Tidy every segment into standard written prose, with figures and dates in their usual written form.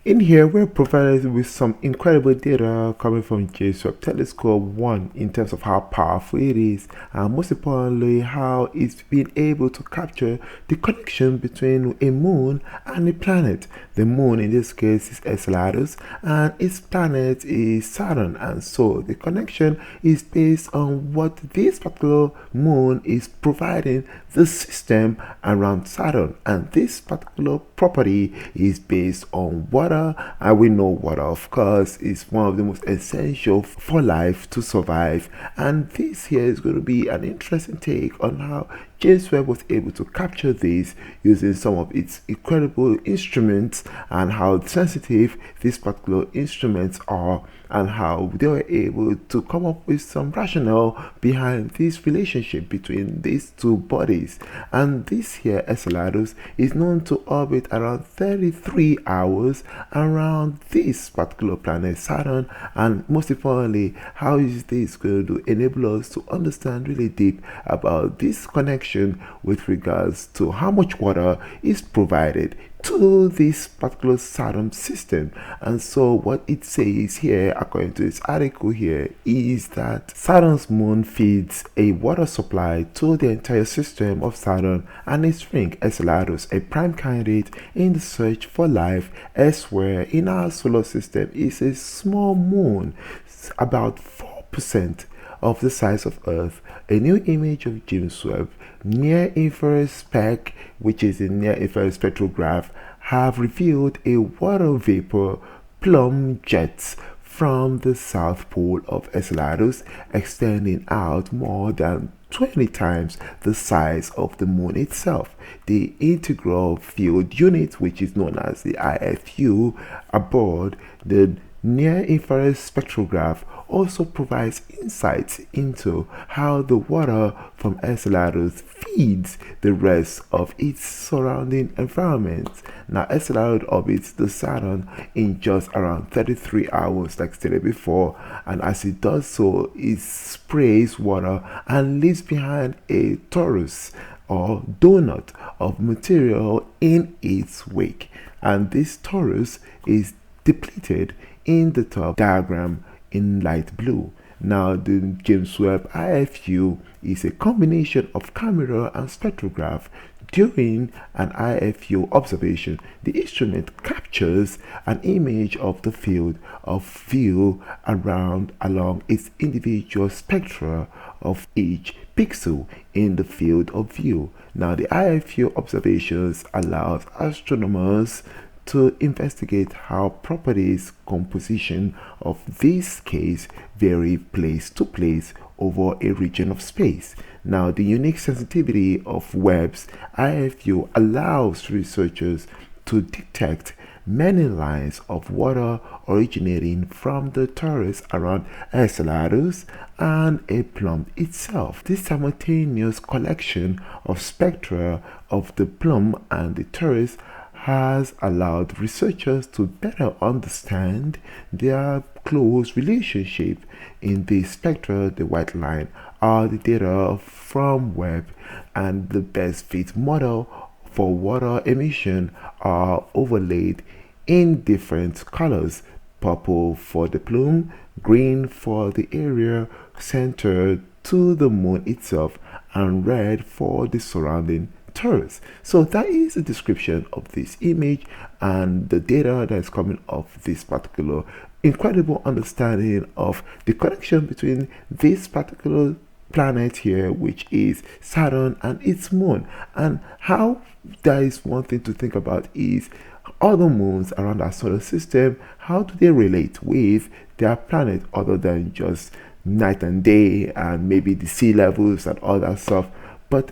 In here, we're provided with some incredible data coming from JWST Telescope 1 in terms of how powerful it is, and most importantly, how it's been able to capture the connection between a moon and a planet. The moon in this case is Enceladus, and its planet is Saturn, and so the connection is based on what this particular moon is providing the system around Saturn, and this particular property is based on water, and we know water, of course, is one of the most essential for life to survive. And this here is going to be an interesting take on how James Webb was able to capture this using some of its incredible instruments, and how sensitive these particular instruments are, and how they were able to come up with some rationale behind this relationship between these two bodies. And this here, Enceladus, is known to orbit around 33 hours around this particular planet, Saturn. And most importantly, how is this going to enable us to understand really deep about this connection with regards to how much water is provided to this particular Saturn system. And so what it says here, according to this article here, is that Saturn's moon feeds a water supply to the entire system of Saturn and its ring Enceladus, a prime candidate in the search for life elsewhere in our solar system, is a small moon about 4% of the size of Earth. A new image of James Webb near-infrared spec, which is a near-infrared spectrograph, have revealed a water vapor plume jets from the south pole of Enceladus, extending out more than 20 times the size of the moon itself. The integral field unit, which is known as the IFU, aboard the near-infrared spectrograph also provides insights into how the water from Enceladus feeds the rest of its surrounding environment. Now, Enceladus orbits the Saturn in just around 33 hours, like stated before, and as it does so, it sprays water and leaves behind a torus or donut of material in its wake. And this torus is depleted in the top diagram in light blue. Now, the James Webb IFU is a combination of camera and spectrograph. During an IFU observation, the instrument captures an image of the field of view along its individual spectra of each pixel in the field of view. Now, the IFU observations allows astronomers to investigate how properties composition of this case vary place to place over a region of space. Now, the unique sensitivity of Webb's IFU allows researchers to detect many lines of water originating from the torus around Enceladus and a plume itself. This simultaneous collection of spectra of the plume and the torus has allowed researchers to better understand their close relationship. In the spectra, the white line are the data from Webb, and the best fit model for water emission are overlaid in different colors: purple for the plume, green for the area centered to the moon itself, and red for the surrounding torus. So that is a description of this image and the data that is coming off this particular incredible understanding of the connection between this particular planet here, which is Saturn, and its moon. And how that is one thing to think about is other moons around our solar system. How do they relate with their planet other than just night and day and maybe the sea levels and all that stuff? But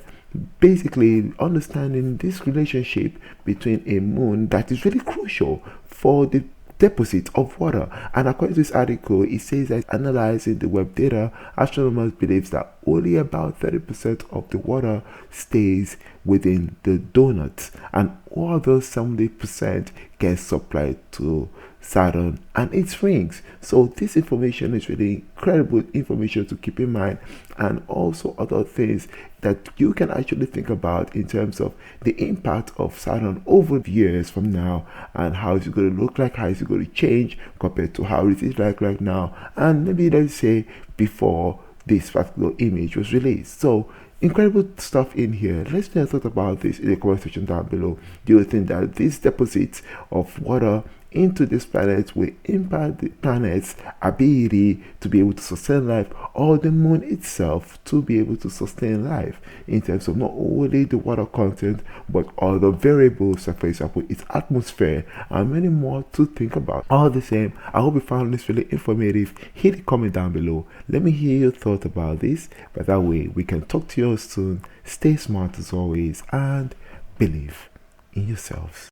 basically understanding this relationship between a moon that is really crucial for the deposit of water. And according to this article, it says that analyzing the Webb data, astronomers believe that only about 30% of the water stays within the donut, and all those 70% gets supplied to Saturn and its rings. So this information is really incredible information to keep in mind, and also other things that you can actually think about in terms of the impact of Saturn over the years from now, and how is it going to look like, how is it going to change compared to how it is like right now, and maybe let's say before this particular image was released. So incredible stuff in here. Let's know your thoughts about this in the comment section down below. Do you think that these deposits of water into this planet will impact the planet's ability to be able to sustain life, or the moon itself to be able to sustain life, in terms of not only the water content but other variables, like for example its atmosphere, and many more to think about. All the same, I hope you found this really informative. Hit a comment down below, let me hear your thoughts about this, but that way we can talk to you soon. Stay smart as always, and believe in yourselves.